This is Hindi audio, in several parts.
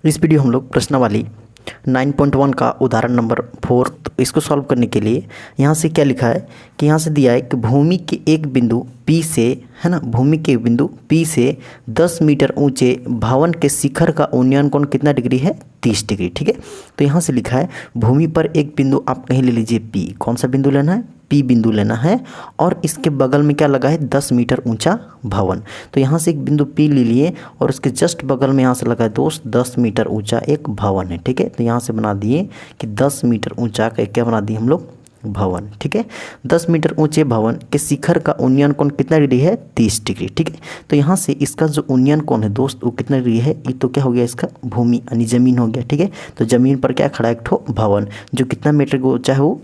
इस वीडियो हम लोग प्रश्नावली 9.1 का उदाहरण नंबर 4 इसको सॉल्व करने के लिए यहाँ से क्या लिखा है कि यहाँ से दिया है कि भूमि के एक बिंदु P से, है ना, भूमि के बिंदु P से 10 मीटर ऊंचे भवन के शिखर का उन्नयन कोण कितना डिग्री है? 30 डिग्री। ठीक है, तो यहाँ से लिखा है भूमि पर एक बिंदु आप कहीं ले लीजिए P। कौन सा बिंदु लेना है? P बिंदु लेना है और इसके बगल में क्या लगा है? 10 मीटर ऊंचा भवन। तो यहाँ से एक बिंदु P ले लिए और उसके जस्ट बगल में यहाँ से लगा है दोस्त 10 मीटर ऊंचा एक भवन है। ठीक है, तो यहाँ से बना दिए कि 10 मीटर ऊंचा का क्या बना दिए हम लोग? भवन। ठीक है, 10 मीटर ऊंचे भवन के शिखर का उन्नयन कोण कितना डिग्री है? 30 डिग्री। ठीक है, तो यहाँ से इसका जो उन्नयन कोण है दोस्त वो कितना डिग्री है? ये तो क्या हो गया इसका? भूमि यानी जमीन हो गया। ठीक है, तो जमीन पर क्या खड़ा है? एक ठो भवन जो कितना मीटर ऊंचा है? वो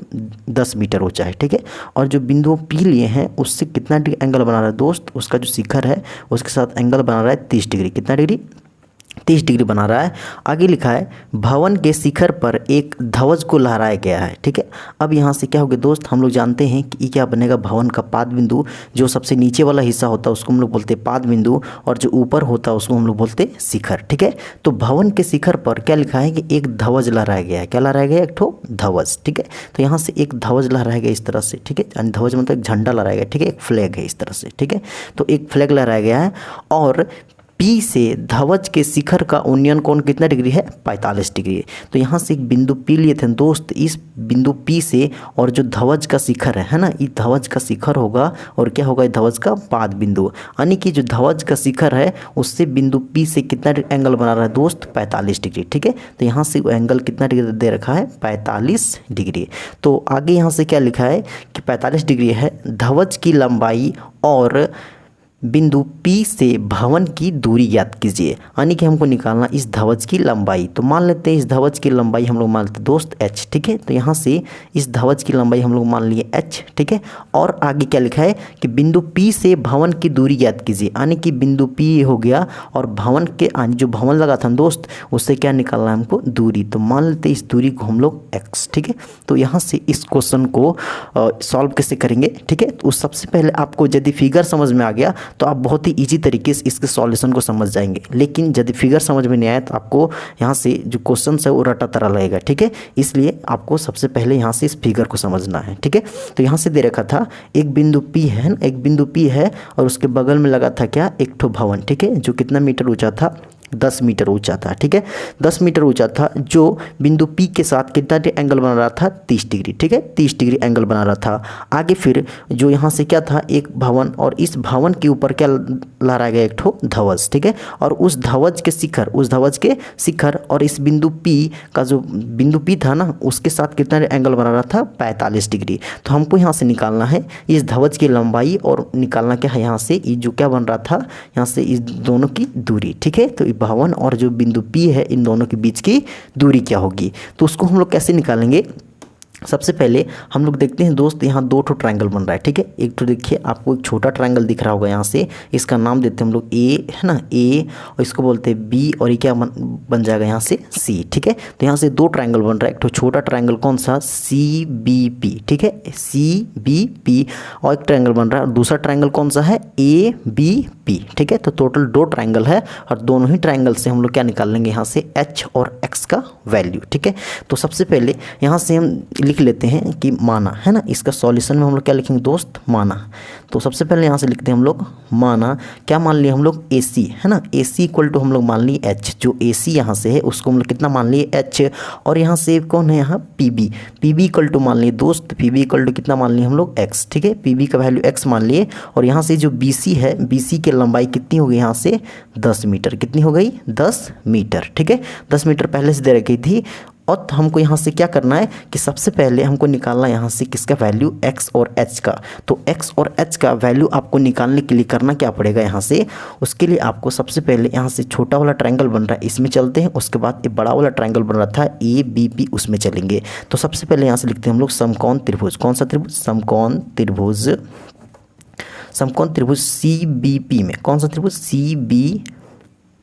10 मीटर ऊंचा है। ठीक है, और जो बिंदु P लिए हैं उससे कितना डिग्री एंगल बना रहा है दोस्त? उसका जो शिखर है उसके साथ एंगल बना रहा है 30 डिग्री। कितना डिग्री? 30 डिग्री बना रहा है। आगे लिखा है भवन के शिखर पर एक ध्वज को लहराया गया है। ठीक है, अब यहाँ से क्या हो गया दोस्त? हम लोग जानते हैं कि ये क्या बनेगा? भवन का पाद बिंदु, जो सबसे नीचे वाला हिस्सा होता है उसको हम लोग बोलते हैं पाद बिंदु, और जो ऊपर होता है उसको हम लोग बोलते हैं शिखर। ठीक है, तो भवन के शिखर पर क्या लिखा है कि एक ध्वज लहराया गया है। क्या लहराया गया? एक ठो ध्वज। ठीक है, तो यहाँ से एक ध्वज लहराया गया इस तरह से। ठीक है, ध्वज मतलब एक झंडा लहराया गया। ठीक है, एक फ्लैग है इस तरह से। ठीक है, तो एक फ्लैग लहराया गया है और P से ध्वज के शिखर का उन्नयन कोण कितना डिग्री है? 45 डिग्री। तो यहाँ से एक बिंदु P लिए थे दोस्त, इस बिंदु P से और जो ध्वज का शिखर है ना, ये ध्वज का शिखर होगा और क्या होगा? ध्वज का पाद बिंदु, यानी कि जो ध्वज का शिखर है उससे बिंदु P से कितना एंगल बना रहा है दोस्त? 45 डिग्री। ठीक है, तो यहाँ से एंगल कितना डिग्री दे रखा है? 45 डिग्री। तो आगे यहाँ से क्या लिखा है कि 45 डिग्री है। ध्वज की लंबाई और बिंदु P से भवन की दूरी ज्ञात कीजिए, यानी कि हमको निकालना इस ध्वज की लंबाई। तो मान लेते हैं इस ध्वज की लंबाई हम लोग मान लेते हैं दोस्त h। ठीक है, तो यहाँ से इस ध्वज की लंबाई हम लोग मान लिए h। ठीक है, और आगे क्या लिखा है कि बिंदु P से भवन की दूरी ज्ञात कीजिए, यानी कि बिंदु P हो गया और भवन के जो भवन लगा था दोस्त उससे क्या निकालना है हमको? दूरी। तो मान लेते हैं इस दूरी को हम लोग x। ठीक है, तो यहाँ से इस क्वेश्चन को सॉल्व कैसे करेंगे? ठीक है, तो सबसे पहले आपको यदि फिगर समझ में आ गया तो आप बहुत ही इजी तरीके से इसके सॉल्यूशन को समझ जाएंगे, लेकिन यदि फिगर समझ में नहीं आया तो आपको यहाँ से जो क्वेश्चन है वो रटा तरह लगेगा। ठीक है, इसलिए आपको सबसे पहले यहाँ से इस फिगर को समझना है। ठीक है, तो यहाँ से दे रखा था एक बिंदु P है ना, एक बिंदु P है और उसके बगल में लगा था क्या? एक ठो भवन। ठीक है, जो कितना मीटर ऊंचा था? 10 मीटर ऊंचा था। ठीक है, 10 मीटर ऊंचा था, जो बिंदु P के साथ कितना एंगल बना रहा था? 30 डिग्री। ठीक है, 30 डिग्री एंगल बना रहा था। आगे फिर जो यहाँ से क्या था? एक भवन, और इस भवन के ऊपर क्या लहराया गया? एक ठो ध्वज। ठीक है, और उस ध्वज के शिखर और इस बिंदु P का जो बिंदु P था ना उसके साथ कितना एंगल बना रहा था? 45 डिग्री। तो हमको यहाँ से निकालना है इस ध्वज की लंबाई और निकालना क्या है यहाँ से जो क्या बन रहा था यहाँ से इस दोनों की दूरी। ठीक है, तो भवन और जो बिंदु P है इन दोनों के बीच की दूरी क्या होगी? तो उसको हम लोग कैसे निकालेंगे? सबसे पहले हम लोग देखते हैं दोस्त, यहाँ दो ठो ट्रायंगल बन रहा है। ठीक है, एक तो देखिए आपको एक छोटा ट्रायंगल दिख रहा होगा, यहाँ से इसका नाम देते हैं हम लोग A, है ना, A, और इसको बोलते हैं B, और ये क्या बन जाएगा यहाँ से? C। ठीक है, तो यहाँ से दो ट्रायंगल बन रहा है। एक तो छोटा ट्रायंगल कौन सा? CBP। ठीक है, CBP, और एक ट्रायंगल बन रहा है, और दूसरा ट्रायंगल कौन सा है? ABP। ठीक है, तो टोटल दो ट्रायंगल है और दोनों ही ट्रायंगल से हम लोग क्या निकाल लेंगे यहाँ से? H और X का वैल्यू। ठीक है, तो सबसे पहले यहाँ से हम लिख लेते हैं कि माना, है ना, इसका सॉल्यूशन में हम लोग क्या लिखेंगे दोस्त? माना। तो सबसे पहले यहाँ से लिखते हैं हम लोग माना, क्या मान लिए हम लोग? AC, है ना, AC इक्वल टू हम लोग मान लिए H। जो AC यहाँ से है उसको हम लोग कितना मान लिए? H, और यहाँ से कौन है? यहाँ PB इक्वल टू मान लिए दोस्त, PB इक्वल टू कितना मान लिए हम लोग? X। ठीक है, PB का वैल्यू X मान लिए, और यहाँ से जो BC है, BC की लंबाई कितनी हो गई यहाँ से? 10 मीटर। कितनी हो गई? 10 मीटर। ठीक है, 10 मीटर पहले से दे रखी थी। और हमको यहाँ से क्या करना है कि सबसे पहले हमको निकालना है यहाँ से किसका वैल्यू? X और H का। तो X और H का वैल्यू आपको निकालने के लिए करना क्या पड़ेगा यहाँ से? उसके लिए आपको सबसे पहले यहाँ से छोटा वाला ट्रायंगल बन रहा है इसमें चलते हैं, उसके बाद एक बड़ा वाला ट्रायंगल बन रहा था ABP, उसमें चलेंगे। तो सबसे पहले यहाँ से लिखते हैं हम लोग समकोण त्रिभुज। कौन सा त्रिभुज? समकोण त्रिभुज। समकोण त्रिभुज CBP में कौन सा त्रिभुज? CBP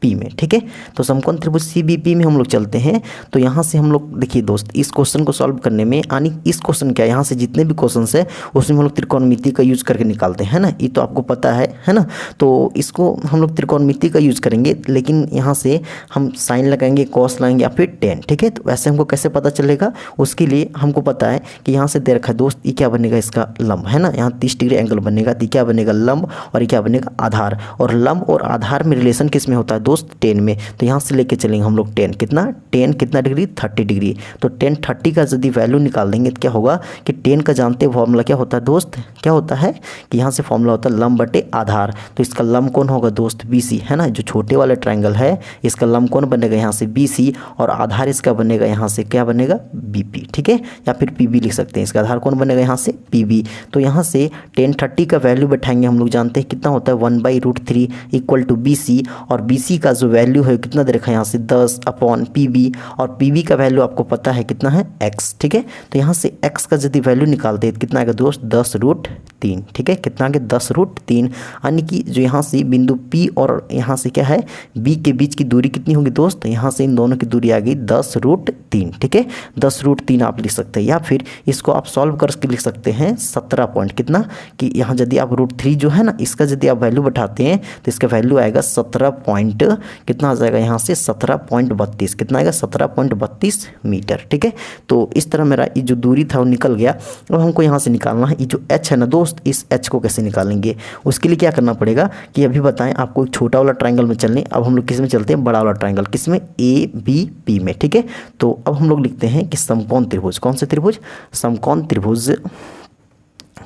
पी में, ठीक है। तो समकोण त्रिभुज सी बी पी में हम लोग चलते हैं। तो यहाँ से हम लोग देखिए दोस्त, इस क्वेश्चन को सॉल्व करने में यानी इस क्वेश्चन क्या है, यहाँ से जितने भी क्वेश्चन है उसमें हम लोग त्रिकोणमिति का यूज करके निकालते हैं ना, ये तो आपको पता है ना। तो इसको हम लोग त्रिकोणमिति का यूज करेंगे, लेकिन यहाँ से हम साइन लगाएंगे, कॉस लगाएंगे या फिर टेन, ठीक है। तो वैसे हमको कैसे पता चलेगा, उसके लिए हमको पता है कि यहाँ से दे रखा है दोस्त, ये क्या बनेगा, इसका लंब है ना, यहाँ 30 डिग्री एंगल बनेगा, तो क्या बनेगा लंब, और ये क्या बनेगा आधार। और लंब और आधार में रिलेशन किस में होता है दोस्त, टेन में। तो यहाँ से लेके चलेंगे हम लोग टेन, कितना डिग्री, 30 डिग्री। तो टेन 30 का यदि वैल्यू निकाल देंगे तो क्या होगा कि टेन का जानते फॉर्मूला क्या होता है दोस्त, क्या होता है कि यहाँ से फॉर्मूला होता है लंब बटे आधार। तो इसका लंब कौन होगा दोस्त, BC है ना, जो छोटे वाले ट्रायंगल है इसका लंब कौन बनेगा यहाँ से BC, और आधार इसका बनेगा यहाँ से क्या बनेगा BP, ठीक है, या फिर PB लिख सकते हैं। इसका आधार कौन बनेगा यहाँ से PB। तो यहाँ से 1030 का वैल्यू बैठाएंगे, हम लोग जानते हैं कितना होता है 1/√3 इक्वल टू BC, और BC का जो वैल्यू है कितना दे रखा है यहाँ से 10 अपॉन PB, और PB का वैल्यू आपको पता है कितना है x, ठीक है। तो यहाँ से x का यदि वैल्यू निकालते हैं कितना आएगा दोस्त 10√3, ठीक है, कितना आगे 10√3, यानी कि जो यहाँ से बिंदु P और यहाँ से क्या है B के बीच की दूरी कितनी होगी दोस्त, यहाँ से इन दोनों की दूरी आ गई 10√3, ठीक है, 10√3 आप लिख सकते हैं, या फिर इसको आप सॉल्व करके लिख सकते हैं 17 पॉइंट कितना, कि यहाँ यदि आप √3 जो है ना इसका यदि आप वैल्यू बैठाते हैं तो इसका वैल्यू आएगा 17 पॉइंट कितना आ जाएगा यहाँ से 17.32, कितना आएगा 17.32 मीटर, ठीक है। तो इस तरह मेरा ये जो दूरी था वो निकल गया। अब हमको यहाँ से निकालना है ये जो h है ना दोस्त, इस h को कैसे निकालेंगे, उसके लिए क्या करना पड़ेगा कि अभी बताएं आपको, एक छोटा वाला ट्रायंगल में चलने, अब हम लोग किस में चलते हैं, बड़ा वाला ट्रायंगल, किस में ABP में, ठीक है। तो अब हम लोग लिखते हैं कि समकोण त्रिभुज, कौन से त्रिभुज, समकोण त्रिभुज,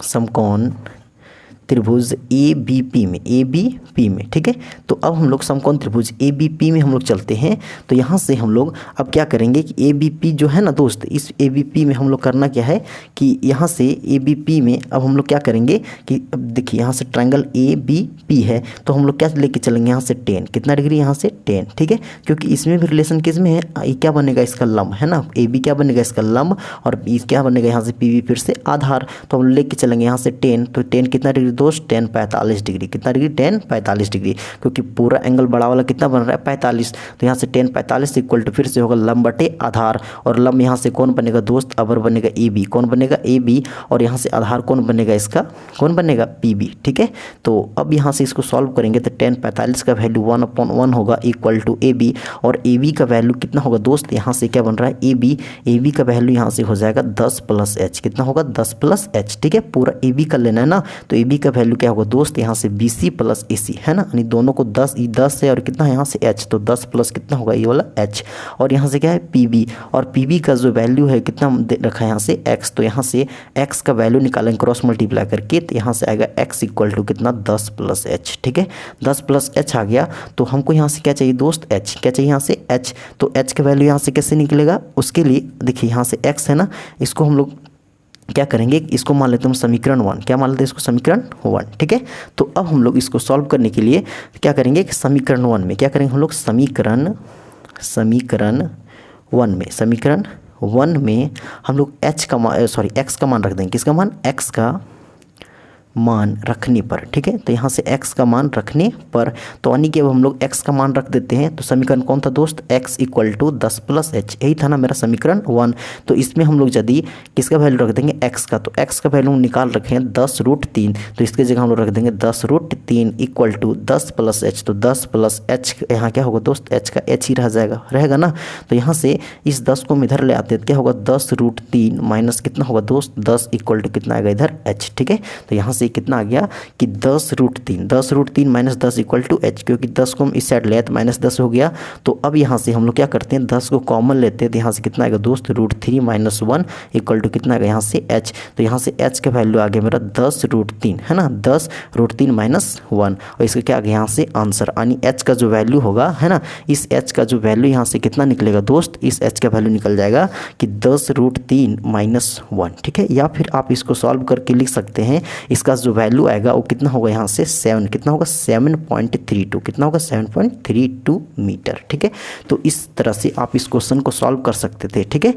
समकोण त्रिभुज ABP में, ठीक है। तो अब हम लोग समकोण त्रिभुज ABP में हम लोग चलते हैं। तो यहाँ से हम लोग अब क्या करेंगे कि ABP जो है ना दोस्त, इस ABP में हम लोग करना क्या है कि यहाँ से ABP में अब हम लोग क्या करेंगे कि अब देखिए यहाँ से ट्रायंगल ABP है, तो हम लोग क्या लेके चलेंगे यहाँ से 10, कितना डिग्री यहाँ से 10, ठीक है, क्योंकि इसमें भी रिलेशन किस में है, ये क्या बनेगा इसका लंब है ना, AB क्या बनेगा इसका लंब, और क्या बनेगा यहाँ से PB फिर से आधार। तो हम लेके चलेंगे यहाँ से 10, तो 10 कितना डिग्री दोस्त 10 45 डिग्री, कितना डिग्री 10 45 डिग्री, क्योंकि पूरा एंगल बड़ा वाला कितना बन रहा है 45। तो यहाँ से 10 45 इक्वल टू फिर से होगा लंब बटे आधार, और लंब यहाँ से कौन बनेगा दोस्त, अबर बनेगा AB, कौन बनेगा AB, और यहाँ से आधार कौन बनेगा इसका, कौन बनेगा PB, ठीक है। तो अब यहाँ से इसको सॉल्व करेंगे तो 10 45 का वैल्यू 1/1 होगा इक्वल टू AB, और AB का वैल्यू कितना होगा दोस्त, यहाँ से क्या बन रहा है AB का वैल्यू यहाँ से हो जाएगा 10 + h, कितना होगा 10 + h, ठीक है, पूरा AB का लेना है ना। तो AB का वैल्यू क्या होगा दोस्त, यहाँ से BC + AC है ना, यानी दोनों को 10 है, और कितना है यहाँ से h, तो 10 प्लस कितना होगा ये वाला h, और यहाँ से क्या है PB, और PB का जो वैल्यू है कितना रखा है यहाँ से x, तो यहाँ से x का वैल्यू निकालेंगे क्रॉस मल्टीप्लाई करके, तो यहाँ से आएगा x इक्वल टू कितना 10 + h, ठीक है, 10 + h आ गया। तो हमको यहाँ से क्या चाहिए दोस्त, h, क्या चाहिए यहाँ से h, तो h का वैल्यू यहाँ से कैसे निकलेगा, उसके लिए देखिए यहाँ से x है ना, इसको हम लोग क्या करेंगे, इसको मान लेते हैं समीकरण 1, क्या मान लेते हैं इसको समीकरण 1, ठीक है। तो अब हम लोग इसको सॉल्व करने के लिए क्या करेंगे कि समीकरण 1 में क्या करेंगे हम लोग, समीकरण 1 में हम लोग x का मान रख देंगे, किसका मान, x का मान रखने पर, ठीक है। तो यहाँ से x का मान रखने पर, तो यानी कि अब हम लोग x का मान रख देते हैं। तो समीकरण कौन था दोस्त, x इक्वल टू 10 + h, यही था ना मेरा समीकरण 1। तो इसमें हम लोग यदि किसका वैल्यू रख देंगे x का, तो x का वैल्यू निकाल रखे हैं 10√3, तो इसके जगह हम लोग रख देंगे 10√3 इक्वल टू 10 + h, तो 10 + h यहाँ क्या होगा दोस्त, h का h ही रह जाएगा, रहेगा ना। तो यहाँ से इस 10 को हम इधर ले आते हैं, क्या होगा 10√3 माइनस कितना होगा दोस्त 10 इक्वल टू कितना आएगा इधर h, ठीक है। तो यहाँ से कितना आ गया कि 10√3 माइनस 10 इक्वल टू h, क्योंकि 10 को हम इस साइड ले तो -10 हो गया। तो अब यहाँ से हम लोग क्या करते हैं 10 को कॉमन लेते हैं, तो यहाँ से कितना आएगा दोस्त √3 - 1 इक्वल टू कितना आएगा यहाँ से h। तो यहाँ से h का वैल्यू आ गया मेरा 10√3 है ना, 10√3 - 1, और इसका क्या आ गया यहाँ से आंसर, यानी h का जो वैल्यू होगा है ना, इस h का जो वैल्यू यहाँ से कितना निकलेगा दोस्त, इस h का वैल्यू निकल जाएगा कि 10√3 - 1, ठीक है। या फिर आप इसको सॉल्व करके लिख सकते हैं, इसका जो वैल्यू आएगा वो कितना होगा यहाँ से 7, कितना होगा 7.32, कितना होगा 7.32 मीटर, ठीक है। तो इस तरह से आप इस क्वेश्चन को सॉल्व कर सकते थे, ठीक है।